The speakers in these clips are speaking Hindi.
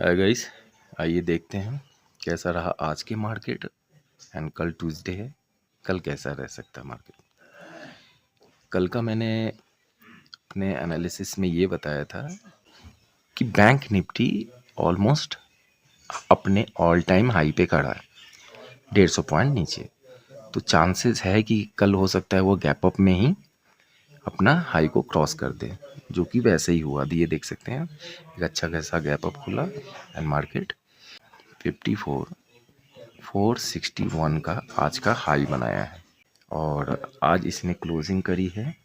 गाइस, आइए देखते हैं कैसा रहा आज के मार्केट। एंड कल ट्यूसडे है, कल कैसा रह सकता है मार्केट। कल का मैंने अपने एनालिसिस में ये बताया था कि बैंक निफ्टी ऑलमोस्ट अपने ऑल टाइम हाई पे खड़ा है, 150 पॉइंट नीचे। तो चांसेस है कि कल हो सकता है वो गैप अप में ही अपना हाई को क्रॉस कर दे, जो कि वैसे ही हुआ। ये देख सकते हैं, एक अच्छा खासा गैप अप खुला एंड मार्केट 54,461 का आज का हाई बनाया है। और आज इसने क्लोजिंग करी है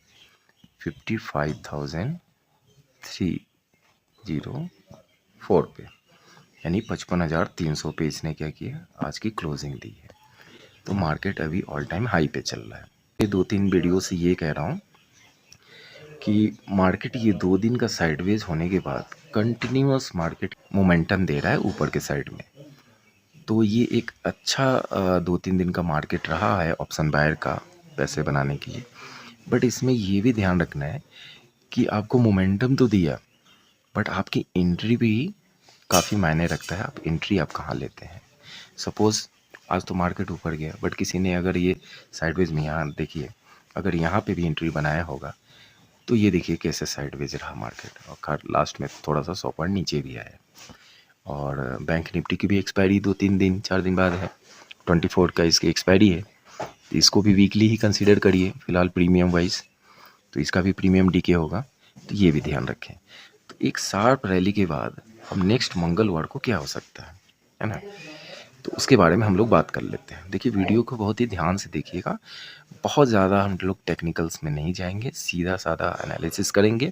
55,304 पे, यानी 55,300 पे इसने क्या किया, आज की क्लोजिंग दी है। तो मार्केट अभी ऑल टाइम हाई पे चल रहा है। ये 2-3 वीडियो से ये कह रहा हूँ कि मार्केट ये 2 दिन का साइडवेज होने के बाद कंटिन्यूअस मार्केट मोमेंटम दे रहा है ऊपर के साइड में। तो ये एक अच्छा 2-3 दिन का मार्केट रहा है ऑप्शन बायर का पैसे बनाने के लिए। बट इसमें ये भी ध्यान रखना है कि आपको मोमेंटम तो दिया, बट आपकी एंट्री भी काफ़ी मायने रखता है। आप एंट्री आप कहाँ लेते हैं। सपोज़ आज तो मार्केट ऊपर गया, बट किसी ने अगर ये साइडवेज में, यहाँ देखिए, अगर यहाँ पे भी एंट्री बनाया होगा तो ये देखिए कैसे साइडवेज रहा मार्केट, और लास्ट में थोड़ा सा 100 पॉइंट नीचे भी आया। और बैंक निफ्टी की भी एक्सपायरी 2-3 दिन 4 दिन बाद है, 24 का इसकी एक्सपायरी है। तो इसको भी वीकली ही कंसीडर करिए फिलहाल प्रीमियम वाइज, तो इसका भी प्रीमियम डीके होगा, तो ये भी ध्यान रखें। तो एक शार्प रैली के बाद अब नेक्स्ट मंगलवार को क्या हो सकता है ना, तो उसके बारे में हम लोग बात कर लेते हैं। देखिए, वीडियो को बहुत ही ध्यान से देखिएगा, बहुत ज़्यादा हम लोग टेक्निकल्स में नहीं जाएंगे, सीधा साधा एनालिसिस करेंगे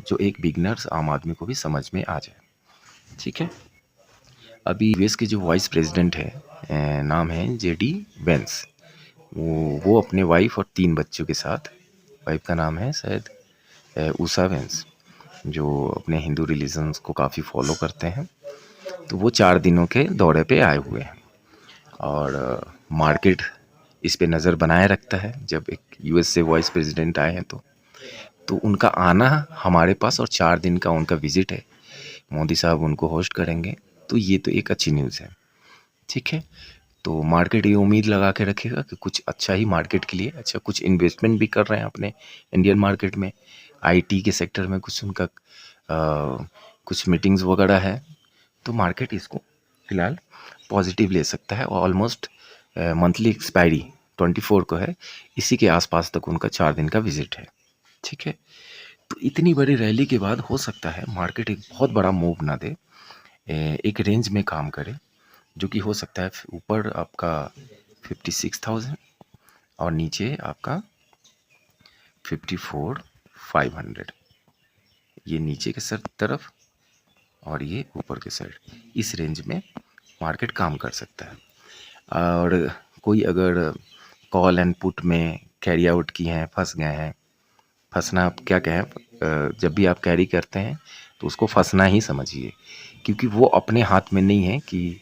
जो एक बिगनर्स आम आदमी को भी समझ में आ जाए। ठीक है। अभी यूएस के जो वाइस प्रेसिडेंट है, नाम है जेडी वेंस। वो अपने वाइफ और 3 बच्चों के साथ, वाइफ का नाम है शायद उषा वेंस, जो अपने हिंदू रिलीजन्स को काफ़ी फॉलो करते हैं। तो वो 4 दिनों के दौरे पे आए हुए हैं और मार्केट इस पे नज़र बनाए रखता है। जब एक यूएस से वाइस प्रेसिडेंट आए हैं तो उनका आना हमारे पास और 4 दिन का उनका विजिट है, मोदी साहब उनको होस्ट करेंगे, तो ये तो एक अच्छी न्यूज़ है। ठीक है। तो मार्केट ये उम्मीद लगा के रखेगा कि कुछ अच्छा ही मार्केट के लिए, अच्छा कुछ इन्वेस्टमेंट भी कर रहे हैं अपने इंडियन मार्केट में। आईटी के सेक्टर में कुछ उनका कुछ मीटिंग्स वगैरह है, तो मार्केट इसको फिलहाल पॉजिटिव ले सकता है। और ऑलमोस्ट मंथली एक्सपायरी 24 को है, इसी के आसपास तक उनका 4 दिन का विजिट है। ठीक है। तो इतनी बड़ी रैली के बाद हो सकता है मार्केट एक बहुत बड़ा मूव ना दे, एक रेंज में काम करे, जो कि हो सकता है ऊपर आपका 56,000 और नीचे आपका 54,500। ये नीचे के सर तरफ और ये ऊपर के साइड, इस रेंज में मार्केट काम कर सकता है। और कोई अगर कॉल एंड पुट में कैरी आउट की हैं, फंस गए हैं, फंसना आप क्या कहें, जब भी आप कैरी करते हैं तो उसको फंसना ही समझिए, क्योंकि वो अपने हाथ में नहीं है कि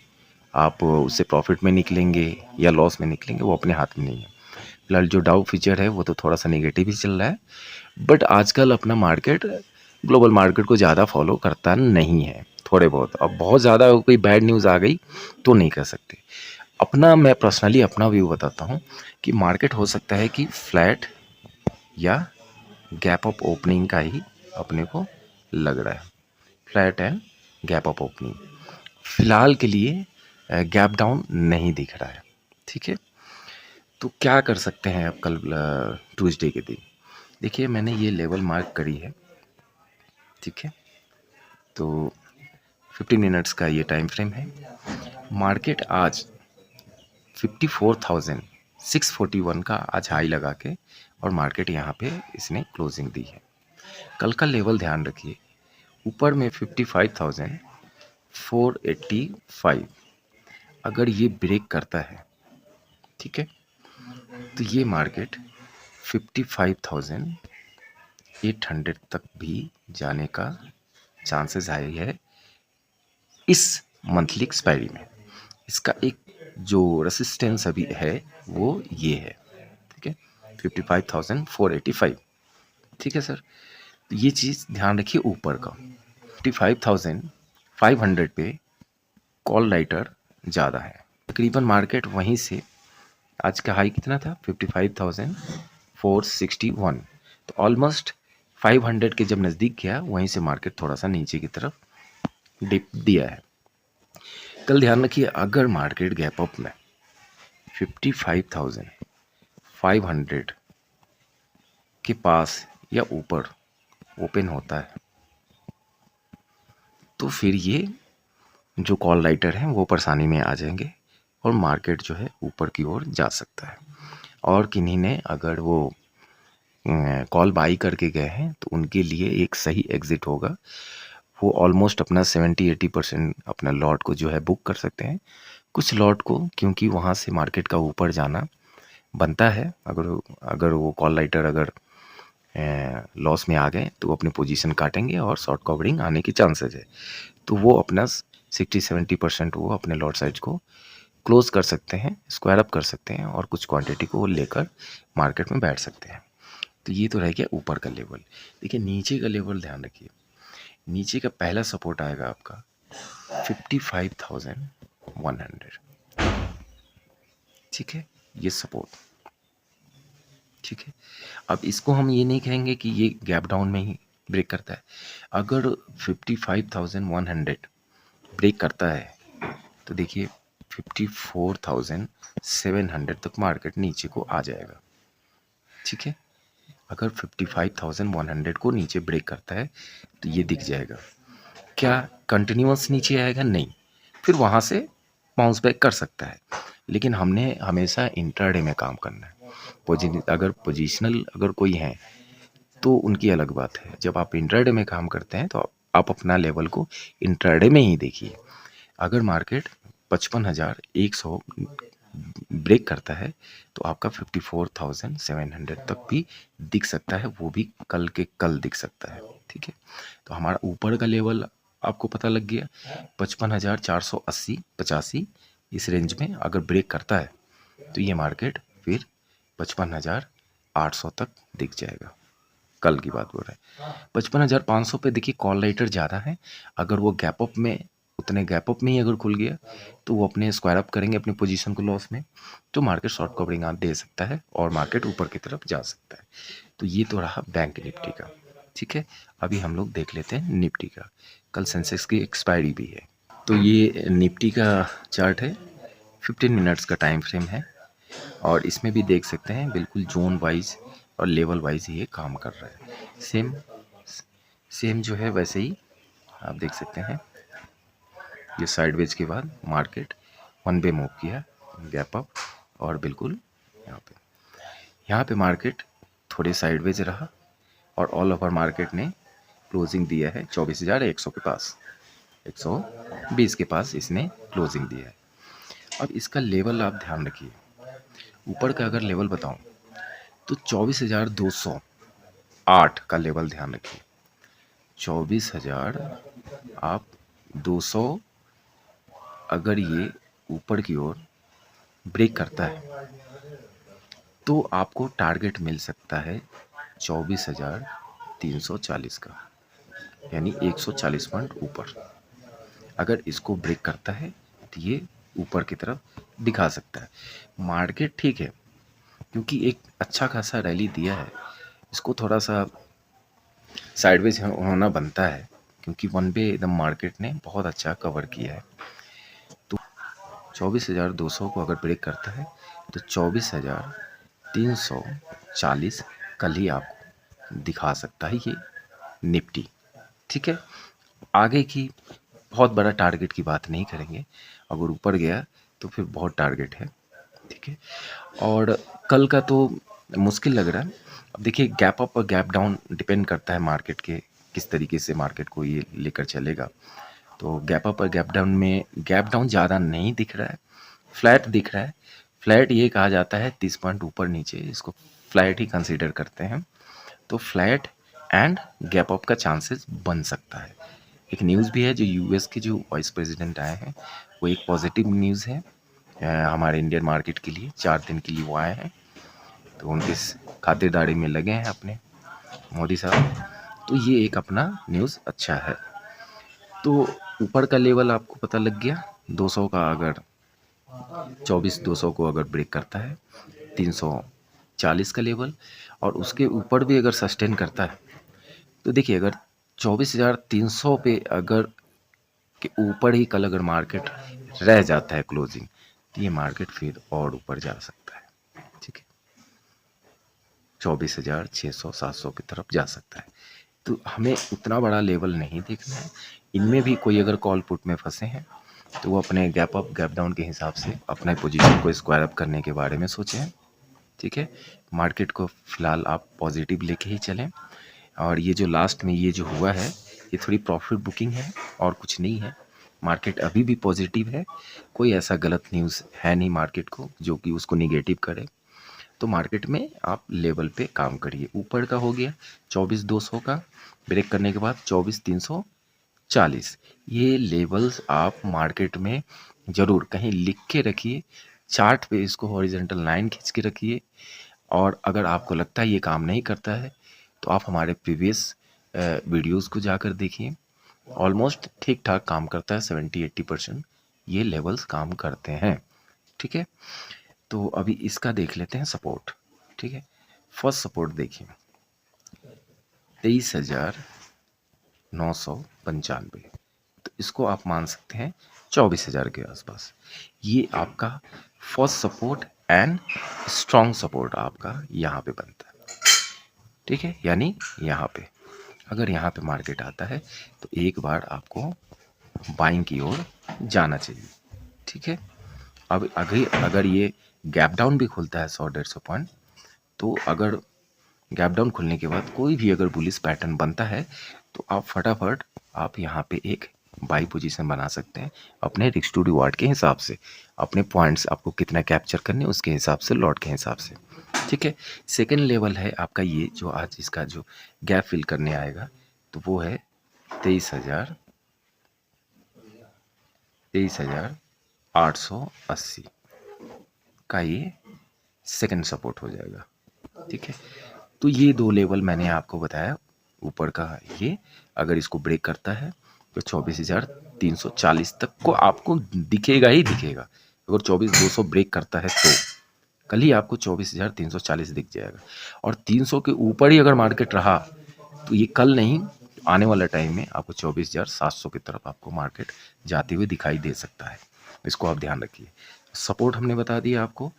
आप उससे प्रॉफिट में निकलेंगे या लॉस में निकलेंगे, वो अपने हाथ में नहीं है। फिलहाल जो डाउ फीचर है वो तो थोड़ा सा नेगेटिव ही चल रहा है, बट आजकल अपना मार्केट ग्लोबल मार्केट को ज़्यादा फॉलो करता नहीं है, थोड़े बहुत। अब बहुत ज़्यादा कोई बैड न्यूज़ आ गई तो नहीं कर सकते। अपना मैं पर्सनली अपना व्यू बताता हूँ कि मार्केट हो सकता है कि फ्लैट या गैप अप ओपनिंग का ही अपने को लग रहा है, flat and gap up opening. फिलहाल के लिए गैप डाउन नहीं दिख रहा है। ठीक है। तो क्या कर सकते हैं अब कल ट्यूसडे के दिन। देखिए, मैंने ये लेवल मार्क करी है। ठीक है। तो 15 मिनट्स का ये टाइम फ्रेम है। मार्केट आज 54,641 का आज हाई लगा के और मार्केट यहाँ पे इसने क्लोजिंग दी है। कल का लेवल ध्यान रखिए, ऊपर में 55,485 अगर ये ब्रेक करता है, ठीक है, तो ये मार्केट 55,800 तक भी जाने का चांसेस हाई है इस मंथली एक्सपायरी में। इसका एक जो रेसिस्टेंस अभी है वो ये है। ठीक है, 55,485। ठीक है सर, तो ये चीज़ ध्यान रखिए ऊपर का 55,000 500 पे कॉल राइटर ज़्यादा है। तकरीबन मार्केट वहीं से, आज का हाई कितना था 55,461, तो ऑलमोस्ट 500 के जब नज़दीक गया वहीं से मार्केट थोड़ा सा नीचे की तरफ डिप दिया है। कल ध्यान रखिए, अगर मार्केट गैप अप में 55,500 के पास या ऊपर ओपन होता है तो फिर ये जो कॉल राइटर हैं वो परेशानी में आ जाएंगे और मार्केट जो है ऊपर की ओर जा सकता है। और किन्हीं ने अगर वो कॉल बाई करके गए हैं तो उनके लिए एक सही एग्ज़िट होगा, वो ऑलमोस्ट अपना 70-80% अपना लॉट को जो है बुक कर सकते हैं। कुछ लॉट को, क्योंकि वहाँ से मार्केट का ऊपर जाना बनता है, अगर वो कॉल राइटर अगर लॉस में आ गए तो वो अपनी पोजीशन काटेंगे और शॉर्ट कवरिंग आने की चांसेस है, तो वो अपना 60-70% वो अपने लॉट साइज को क्लोज कर सकते हैं, स्क्वायर अप कर सकते हैं और कुछ क्वांटिटी को लेकर मार्केट में बैठ सकते हैं। तो ये तो रह गया ऊपर का लेवल। देखिए नीचे का लेवल ध्यान रखिए, नीचे का पहला सपोर्ट आएगा आपका 55,100, ठीक है, ये सपोर्ट, ठीक है। अब इसको हम ये नहीं कहेंगे कि ये गैप डाउन में ही ब्रेक करता है। अगर 55,100 ब्रेक करता है तो देखिए 54,700 तक मार्केट नीचे को आ जाएगा, ठीक है। अगर 55,100 को नीचे ब्रेक करता है तो ये दिख जाएगा। क्या कंटिन्यूअस नीचे आएगा? नहीं, फिर वहाँ से बाउंस बैक कर सकता है, लेकिन हमने हमेशा इंट्राडे में काम करना है। अगर पोजिशनल अगर कोई है तो उनकी अलग बात है। जब आप इंट्राडे में काम करते हैं तो आप अपना लेवल को इंट्राडे में ही देखिए। अगर मार्केट 55,100 ब्रेक करता है तो आपका 54,700 तक भी दिख सकता है, वो भी कल के कल दिख सकता है, ठीक है। तो हमारा ऊपर का लेवल आपको पता लग गया 55,480-85, इस रेंज में अगर ब्रेक करता है तो ये मार्केट फिर 55,800 तक दिख जाएगा। कल की बात बोल रहे हैं। 55,500 पे देखिए कॉल राइटर ज़्यादा है, अगर वो गैप अप में, उतने गैप अप में ही अगर खुल गया तो वो अपने स्क्वायर अप करेंगे अपनी पोजीशन को लॉस में, तो मार्केट शॉर्ट कवरिंग आप दे सकता है और मार्केट ऊपर की तरफ जा सकता है। तो ये तो रहा बैंक निफ्टी का, ठीक है। अभी हम लोग देख लेते हैं निफ्टी का। कल सेंसेक्स की एक्सपायरी भी है, तो ये निफ्टी का चार्ट है, 15 मिनट्स का टाइम फ्रेम है और इसमें भी देख सकते हैं बिल्कुल जोन वाइज और लेवल वाइज ये काम कर रहा है। सेम जो है वैसे ही आप देख सकते हैं। ये साइडवेज के बाद मार्केट वन वे मूव किया, गैप अप, और बिल्कुल यहाँ पे मार्केट थोड़े साइडवेज रहा और ऑल ओवर मार्केट ने क्लोजिंग दिया है 24,100 के पास, 120 के पास इसने क्लोजिंग दिया है। अब इसका लेवल आप ध्यान रखिए, ऊपर का अगर लेवल बताऊं तो 24,208 का लेवल ध्यान रखिए। 24,200 अगर ये ऊपर की ओर ब्रेक करता है तो आपको टारगेट मिल सकता है 24,340 का, यानी 140 पॉइंट ऊपर। अगर इसको ब्रेक करता है तो ये ऊपर की तरफ दिखा सकता है। मार्केट ठीक है, क्योंकि एक अच्छा खासा रैली दिया है, इसको थोड़ा सा साइडवेज होना बनता है, क्योंकि वन वे एकदम मार्केट ने बहुत अच्छा कवर किया है। तो 24,200 को अगर ब्रेक करता है तो 24,340 कल ही आपको दिखा सकता है ये निफ्टी, ठीक है। आगे की बहुत बड़ा टारगेट की बात नहीं करेंगे, अगर ऊपर गया तो फिर बहुत टारगेट है, ठीक है। और कल का तो मुश्किल लग रहा है। अब देखिए गैप अप और गैप डाउन डिपेंड करता है मार्केट के किस तरीके से मार्केट को ये लेकर चलेगा। तो गैप अप और गैप डाउन में गैप डाउन ज़्यादा नहीं दिख रहा है, फ्लैट दिख रहा है। फ्लैट ये कहा जाता है 30 पॉइंट ऊपर नीचे, इसको फ्लैट ही कंसीडर करते हैं। तो फ्लैट एंड गैप अप का चांसेस बन सकता है। एक न्यूज़ भी है, जो यूएस के जो वाइस प्रेसिडेंट आए हैं वो एक पॉजिटिव न्यूज़ है हमारे इंडियन मार्केट के लिए। 4 दिन के लिए वो आए हैं, तो उनकी खातिरदारी में लगे हैं अपने मोदी साहब, तो ये एक अपना न्यूज़ अच्छा है। तो ऊपर का लेवल आपको पता लग गया, 200 का अगर 24,200 को अगर ब्रेक करता है, 340 का लेवल, और उसके ऊपर भी अगर सस्टेन करता है तो देखिए अगर 24,300 पे अगर के ऊपर ही कल अगर मार्केट रह जाता है क्लोजिंग, तो ये मार्केट फिर और ऊपर जा सकता है। ठीक है, 24,600 700 की तरफ जा सकता है। तो हमें उतना बड़ा लेवल नहीं देखना है। इनमें भी कोई अगर कॉल पुट में फंसे हैं तो वो अपने गैप अप गैप डाउन के हिसाब से अपने पोजीशन को स्क्वायर अप करने के बारे में सोचें। ठीक है, मार्केट को फिलहाल आप पॉजिटिव लेके ही चलें। और ये जो लास्ट में ये जो हुआ है, ये थोड़ी प्रॉफिट बुकिंग है और कुछ नहीं है। मार्केट अभी भी पॉजिटिव है, कोई ऐसा गलत न्यूज़ है नहीं मार्केट को जो कि उसको निगेटिव करे। तो मार्केट में आप लेवल पे काम करिए। ऊपर का हो गया 24,200 का, ब्रेक करने के बाद 24,340, ये लेवल्स आप मार्केट में ज़रूर कहीं लिख के रखिए, चार्ट पे इसको हॉरिजॉन्टल लाइन खींच के रखिए। और अगर आपको लगता है ये काम नहीं करता है तो आप हमारे प्रीवियस वीडियोस को जाकर देखिए, ऑलमोस्ट ठीक ठाक काम करता है, 70-80% ये लेवल्स काम करते हैं। ठीक है, तो अभी इसका देख लेते हैं सपोर्ट। ठीक है, फर्स्ट सपोर्ट देखिए 23,995, तो इसको आप मान सकते हैं 24,000 के आसपास। ये आपका first support and strong support आपका यहाँ पे बनता है। ठीक है, यानी यहाँ पे अगर यहाँ पे मार्केट आता है तो एक बार आपको बाइंग की ओर जाना चाहिए। ठीक है, अब अगर ये गैप डाउन भी खुलता है 100-150 पॉइंट, तो अगर गैप डाउन खुलने के बाद कोई भी अगर बुलिश पैटर्न बनता है तो आप फटाफट आप यहाँ पे एक बाई पोजीशन बना सकते हैं अपने रिस्क टू रिवार्ड के हिसाब से, अपने पॉइंट्स आपको कितना कैप्चर करने उसके हिसाब से, लॉट के हिसाब से। ठीक है, सेकेंड लेवल है आपका ये जो आज इसका जो गैप फिल करने आएगा, तो वो है 23,880 का ये सेकंड सपोर्ट हो जाएगा। ठीक है, तो ये दो लेवल मैंने आपको बताया। ऊपर का ये अगर इसको ब्रेक करता है तो 24,340 तक को आपको दिखेगा ही दिखेगा। अगर 24,200 ब्रेक करता है तो कल ही आपको 24,340 दिख जाएगा। और 300 के ऊपर ही अगर मार्केट रहा तो ये कल नहीं, आने वाला टाइम में आपको 24,700 की तरफ आपको मार्केट जाते हुए दिखाई दे सकता है। इसको आप ध्यान रखिए। सपोर्ट हमने बता दिया आपको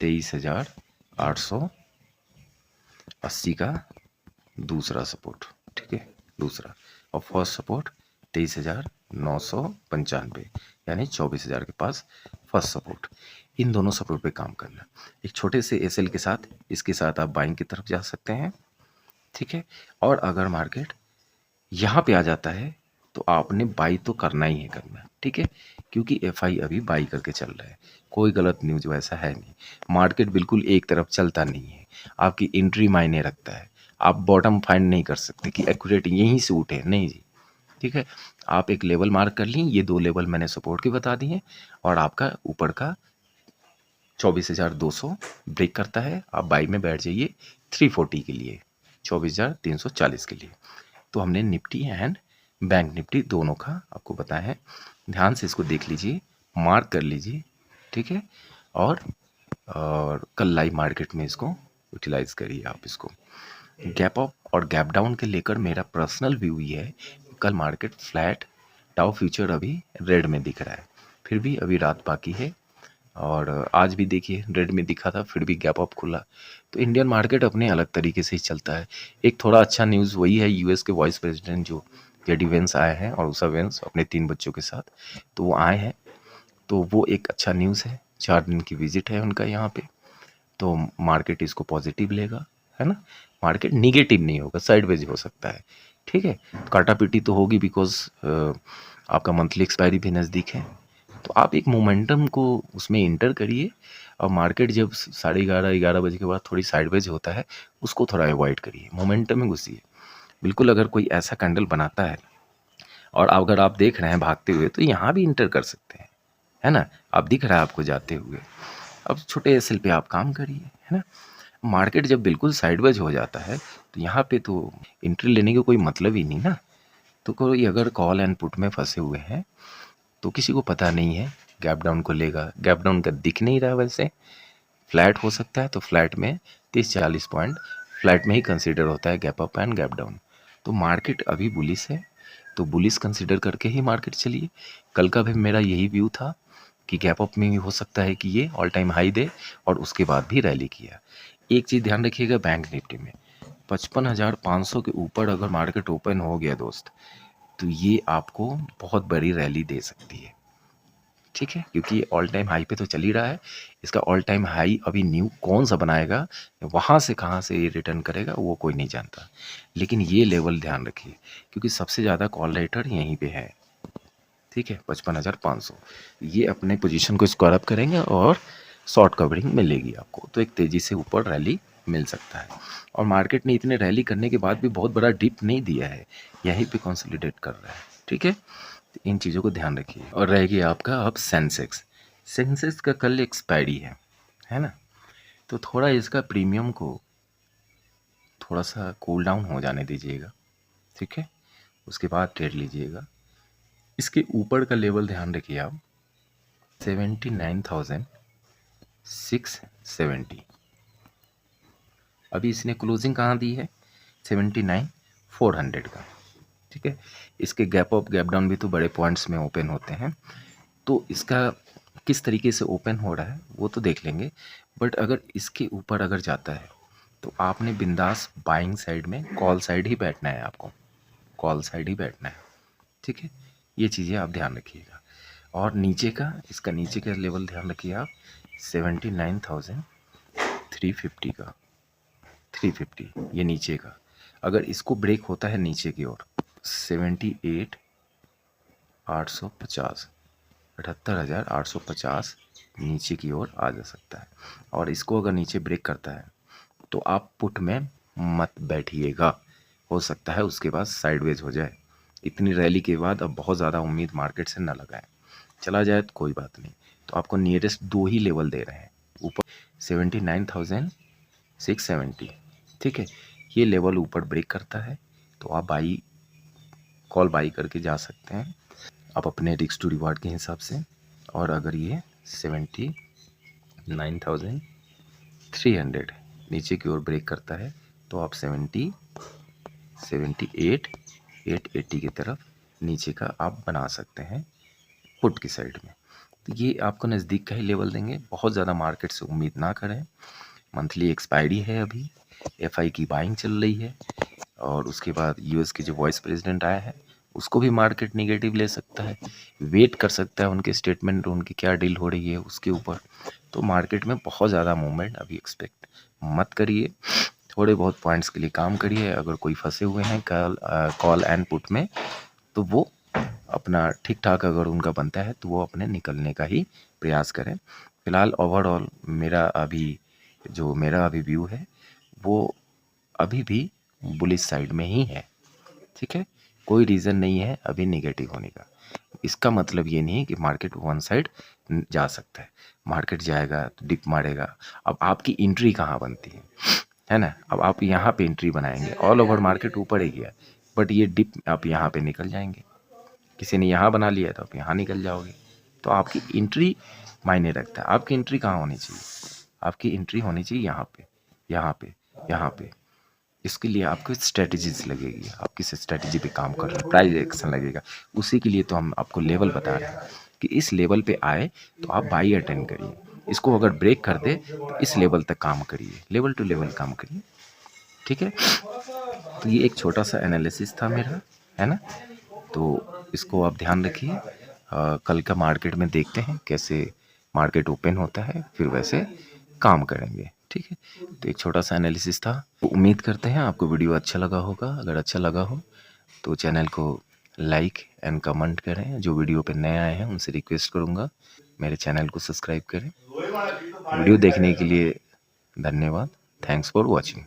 23,880 का दूसरा सपोर्ट। ठीक है, दूसरा, और फर्स्ट सपोर्ट 23,995 यानी 24,000 के पास फर्स्ट सपोर्ट। इन दोनों सपोर्ट पे काम करना। एक छोटे से एसएल के साथ इसके साथ आप बाइंग की तरफ जा सकते हैं। ठीक है, और अगर मार्केट यहाँ पे आ जाता है तो आपने बाई तो करना ही है करना। ठीक है, क्योंकि एफआई अभी बाई करके चल रहा है, कोई गलत न्यूज़ वैसा है नहीं। मार्केट बिल्कुल एक तरफ चलता नहीं है, आपकी एंट्री मायने रखता है। आप बॉटम फाइंड नहीं कर सकते कि एक्यूरेट यहीं से उठे, नहीं जी। ठीक है, आप एक लेवल मार्क कर ली, ये दो लेवल मैंने सपोर्ट के बता दिए, और आपका ऊपर का 24,200 ब्रेक करता है, आप बाई में बैठ जाइए 340 के लिए, 24,340 के लिए। तो हमने निफ्टी एंड बैंक निफ्टी दोनों का आपको बताया है, ध्यान से इसको देख लीजिए, मार्क कर लीजिए। ठीक है, और कल लाइव मार्केट में इसको यूटिलाइज करिए आप इसको। गैप अप और गैप डाउन के लेकर मेरा पर्सनल व्यू ये है, कल मार्केट फ्लैट, डाउ फ्यूचर अभी रेड में दिख रहा है, फिर भी अभी रात बाकी है। और आज भी देखिए रेड में दिखा था, फिर भी गैप अप खुला। तो इंडियन मार्केट अपने अलग तरीके से ही चलता है। एक थोड़ा अच्छा न्यूज़ वही है, यूएस के वाइस प्रेसिडेंट जो जेडी वेंस आए हैं, और उषा वेंस अपने 3 बच्चों के साथ, तो वो आए हैं, तो वो एक अच्छा न्यूज़ है। 4 दिन की विजिट है उनका यहाँ पे, तो मार्केट इसको पॉजिटिव लेगा, है ना। मार्केट निगेटिव नहीं होगा, साइडवेज हो सकता है। ठीक है, काटा पीटी तो होगी, बिकॉज आपका मंथली एक्सपायरी भी नज़दीक है। तो आप एक मोमेंटम को उसमें इंटर करिए, और मार्केट जब 11:30-11 बजे के बाद थोड़ी साइडवेज होता है, उसको थोड़ा अवॉइड करिए, मोमेंटम में घुसिए। बिल्कुल अगर कोई ऐसा कैंडल बनाता है और अगर आप देख रहे हैं भागते हुए, तो यहाँ भी इंटर कर सकते हैं, है ना। आप दिख रहा है आपको जाते हुए, अब छोटे एसएल पे आप काम करिए, है ना। मार्केट जब बिल्कुल साइडवेज हो जाता है तो यहाँ पे तो एंट्री लेने का कोई मतलब ही नहीं ना। तो कोई अगर कॉल एंड पुट में फंसे हुए हैं तो किसी को पता नहीं है गैप डाउन को लेगा, गैप डाउन का दिख नहीं रहा, वैसे फ्लैट हो सकता है तो फ्लैट में 30-40 पॉइंट फ्लैट में ही कंसीडर होता है gap up and gap down. तो मार्केट अभी बुलिश है तो बुलिश कंसीडर करके ही मार्केट चलिए। कल का भी मेरा यही व्यू था कि गैप अप में भी हो सकता है कि ये ऑल टाइम हाई दे और उसके बाद भी रैली किया। एक चीज़ ध्यान रखिएगा, बैंक निफ्टी में 55,500 के ऊपर अगर मार्केट ओपन हो गया दोस्त, तो ये आपको बहुत बड़ी रैली दे सकती है, ठीक है, क्योंकि ऑल टाइम हाई पे तो चल ही रहा है। इसका ऑल टाइम हाई अभी न्यू कौन सा बनाएगा, वहाँ से कहाँ से ये रिटर्न करेगा वो कोई नहीं जानता, लेकिन ये लेवल ध्यान रखिए क्योंकि सबसे ज़्यादा कॉल राइटर यहीं पे है, ठीक है, 55,500। ये अपने पोजीशन को स्क्वायर अप करेंगे और शॉर्ट कवरिंग मिलेगी आपको, तो एक तेज़ी से ऊपर रैली मिल सकता है। और मार्केट ने इतने रैली करने के बाद भी बहुत बड़ा डिप नहीं दिया है, यहीं पे कंसोलिडेट कर रहा है, ठीक है। तो इन चीज़ों को ध्यान रखिए। और रह गया आपका अब सेंसेक्स। सेंसेक्स का कल एक्सपायरी है ना, तो थोड़ा इसका प्रीमियम को थोड़ा सा कूल डाउन हो जाने दीजिएगा, ठीक है, उसके बाद ट्रेड लीजिएगा। इसके ऊपर का लेवल ध्यान रखिए आप, 79,670। अभी इसने क्लोजिंग कहाँ दी है, 79,400 का, ठीक है। इसके गैप अप गैप डाउन भी तो बड़े पॉइंट्स में ओपन होते हैं, तो इसका किस तरीके से ओपन हो रहा है वो तो देख लेंगे। बट अगर इसके ऊपर अगर जाता है तो आपने बिंदास बाइंग साइड में कॉल साइड ही बैठना है, आपको कॉल साइड ही बैठना है, ठीक है। ये चीज़ें आप ध्यान रखिएगा। और नीचे का, इसका नीचे का लेवल ध्यान रखिए आप, 79,350 का, 350 ये नीचे का। अगर इसको ब्रेक होता है नीचे की ओर 78,850, 78,850 नीचे की ओर आ जा सकता है। और इसको अगर नीचे ब्रेक करता है तो आप पुट में मत बैठिएगा, हो सकता है उसके बाद साइडवेज हो जाए। इतनी रैली के बाद अब बहुत ज़्यादा उम्मीद मार्केट से न लगाएं, चला जाए तो कोई बात नहीं। तो आपको नियरेस्ट दो ही लेवल दे रहे हैं, ऊपर 79,670, ठीक है। ये लेवल ऊपर ब्रेक करता है तो आप बाई कॉल बाई करके जा सकते हैं आप अपने रिस्क टू रिवार्ड के हिसाब से। और अगर ये 79,300 नीचे की ओर ब्रेक करता है तो आप 78,880 की तरफ नीचे का आप बना सकते हैं पुट की साइड में। तो ये आपको नज़दीक का ही लेवल देंगे, बहुत ज़्यादा मार्केट से उम्मीद ना करें। मंथली एक्सपायरी है, अभी एफआई की बाइंग चल रही है, और उसके बाद यूएस के जो वाइस प्रेसिडेंट आया है उसको भी मार्केट नेगेटिव ले सकता है, वेट कर सकता है उनके स्टेटमेंट, उनकी क्या डील हो रही है उसके ऊपर। तो मार्केट में बहुत ज़्यादा मूवमेंट अभी एक्सपेक्ट मत करिए, थोड़े बहुत पॉइंट्स के लिए काम करिए। अगर कोई फंसे हुए हैं कॉल एंड पुट में तो वो अपना ठीक ठाक अगर उनका बनता है तो वो अपने निकलने का ही प्रयास करें। फिलहाल ओवरऑल मेरा अभी व्यू है वो अभी भी बुलिश साइड में ही है, ठीक है। कोई रीज़न नहीं है अभी नेगेटिव होने का। इसका मतलब ये नहीं है कि मार्केट वन साइड जा सकता है, मार्केट जाएगा तो डिप मारेगा। अब आपकी एंट्री कहाँ बनती है ना, अब आप यहाँ पे एंट्री बनाएंगे, ऑल ओवर मार्केट ऊपर ही गया बट ये डिप आप यहाँ पे निकल जाएंगे, किसी ने यहाँ बना लिया तो आप यहाँ निकल जाओगे। तो आपकी एंट्री मायने रखता है, आपकी एंट्री कहाँ होनी चाहिए, आपकी एंट्री होनी चाहिए यहाँ पे, यहाँ पे, यहाँ पे। इसके लिए आपको स्ट्रेटजीज लगेगी, आप किस स्ट्रेटजी पे काम कर रहे हैं, प्राइस एक्शन लगेगा, उसी के लिए तो हम आपको लेवल बता रहे हैं कि इस लेवल पे आए तो आप बाई अटेंड करिए, इसको अगर ब्रेक कर दे तो इस लेवल तक काम करिए, लेवल टू लेवल काम करिए, ठीक है। तो ये एक छोटा सा एनालिसिस था मेरा, है ना, तो इसको आप ध्यान रखिए। कल का मार्केट में देखते हैं कैसे मार्केट ओपन होता है, फिर वैसे काम करेंगे, ठीक है। तो एक छोटा सा एनालिसिस था, तो उम्मीद करते हैं आपको वीडियो अच्छा लगा होगा। अगर अच्छा लगा हो तो चैनल को लाइक एंड कमेंट करें, जो वीडियो पे नए आए हैं उनसे रिक्वेस्ट करूँगा मेरे चैनल को सब्सक्राइब करें। वीडियो देखने के लिए धन्यवाद, थैंक्स फॉर वॉचिंग।